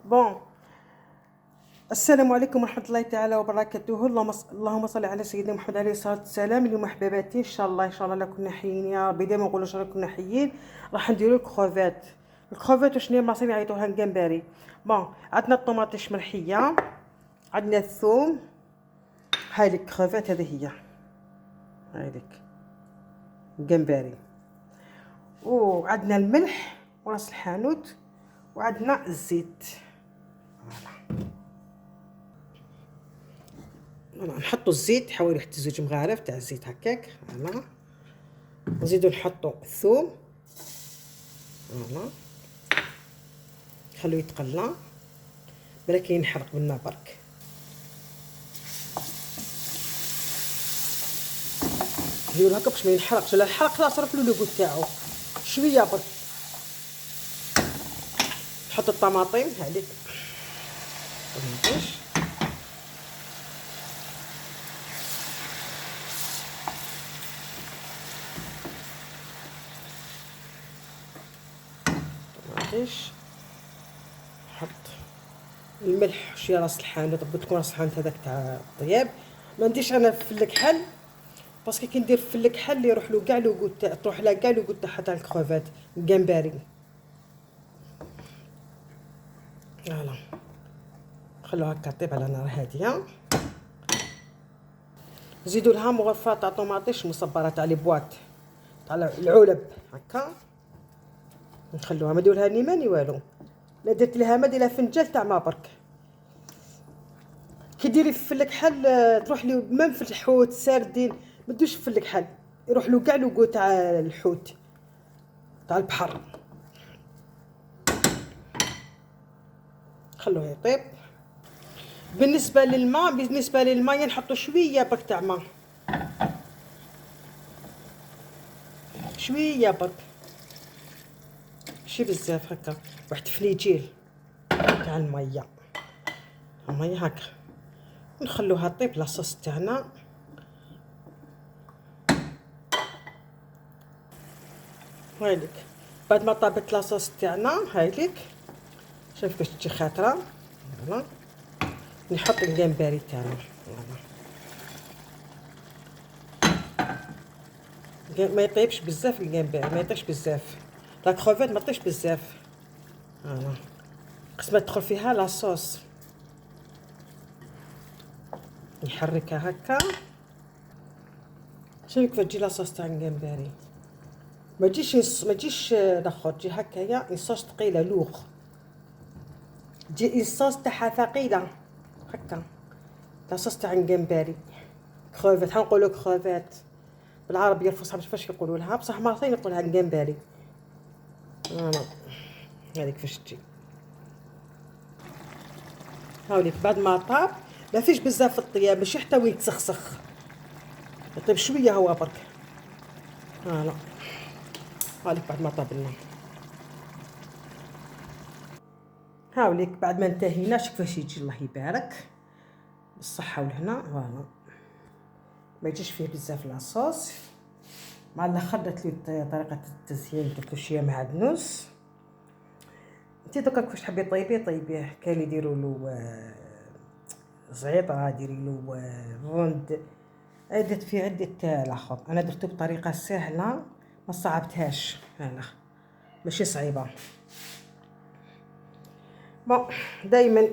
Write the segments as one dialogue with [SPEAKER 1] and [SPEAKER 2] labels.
[SPEAKER 1] بون. السلام عليكم ورحمة الله تعالى وبركاته. اللهم صل على سيدنا محمد عليه الصلاة والسلام. اليوم حباباتي ان شاء الله لا كنا حيين يا ربي، ديما نقولوا ان شاء الله كنا حيين. راح نديرو الكروفات وشنو هي مصيني عيطوها الجمبري. بون، عندنا الطوماطيش مرحية، عندنا الثوم، هاي الكروفات هذه هي الجمبري، وعندنا الملح وراس الحانوت، وعندنا الزيت. فوالا نحطوا الزيت حوالي واحد 2 مغارف تاع الزيت هكاك. فوالا نزيدو نحطوا الثوم. فوالا نخلوه يتقلى بلا كينحرق منا برك. نديرو هكا باش ما ينحرقش، لا الحرق خلاص رفلو لوغو تاعو شويه برك. نحط الطماطم هذيك طماطيش، نحط الملح شويه راس الحانوت، بغيت تكون راس الحانوت هذاك تاع الطياب. ما نديرش انا في الكحل باسكو كي ندير في الكحل يروح له كاع لو تاع، تروح لها كاع لو تاع الكروفات الجمبري. فوالا نخلوها هكا طيب على نار هاديه. نزيدو لها مغرفه تاع طوماطيش مصبره تاع لي بواط تاع العلب هكا. نخلوها ما نديرولها ني ماني والو، لا درت لها ما ديرها فنجال تاع ما برك. كي ديري في الكحل تروح لي ميم في الحوت ساردين، ما تدوش في الكحل يروح له كاع لو تاع الحوت تاع البحر. خلوه يطيب. بالنسبه للماء نحطوا شويه برك تاع ماء، شويه برك ماشي بزاف هكا، واحد فنيجيل تاع الميه هكا. نخلوها طيب لاصوص تاعنا. هايليك بعد ما طابت لاصوص تاعنا هايليك، شوف كيفاش تجي خاطره. فوالا نحط الجمبري تاعنا. ما يطيبش بزاف الجمبري، ما يطيبش بزاف، لا كروفيت ما تطيبش بزاف. فوالا قسمه تدخل فيها لاصوص. نحركها هكا. شوفي كيف تجي لاصوص تاع الجمبري، ما تجيش دخل، تجي هكايا الصوص ثقيله لوغ، تجي الصوص تاعها ثقيله هكا. لاصوص تاع الجمبري كروفيت، حنقولوا كروفيت بالعربيه الفصحى، مش فاش يقولوا لها، بصح مرتين يقولها الجمبري. فوالا هذيك كيفاش تجي. هاوليك بعد ما طاب ما فيش بزاف الطياب، ماشي حتى ويتسخسخ، يطيب شويه هو برك. فوالا هاوليك بعد ما طاب لنا. هاوليك بعد ما انتهينا شوف كيفاش يجي، الله يبارك بالصحه والهنا. فوالا ما يجيش فيه بزاف لاصوص. مع الاخر درت لي طريقه التزيين، درت له شويه معدنوس. انتي دوكا كيفاش تحبي طيبيه. كاين اللي يديروا له زعيطه، ديري له روند، درت فيه عده الاخر. انا درته بطريقه سهله ما صعبتهاش، هلا ماشي صعيبه. بون دائما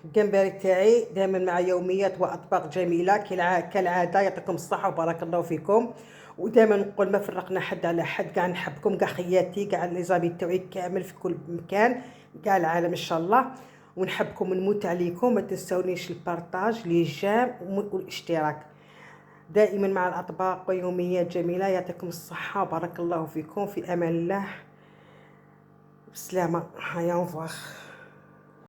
[SPEAKER 1] الجمبري تاعي دائما مع يوميات واطباق جميله كالعاده. يعطيكم الصحه وبارك الله فيكم. ودائما نقول ما فرقنا حد على حد، كاع نحبكم، كاع خياتي، كاع لي زامي تاعي كامل في كل مكان كاع العالم ان شاء الله. ونحبكم ونموت عليكم. ما تنسونيش البارطاج لي جيم والاشتراك. دائما مع الاطباق ويوميات جميله. يعطيكم الصحه وبارك الله فيكم. في امان الله، بسلامه. هيا نفوخ.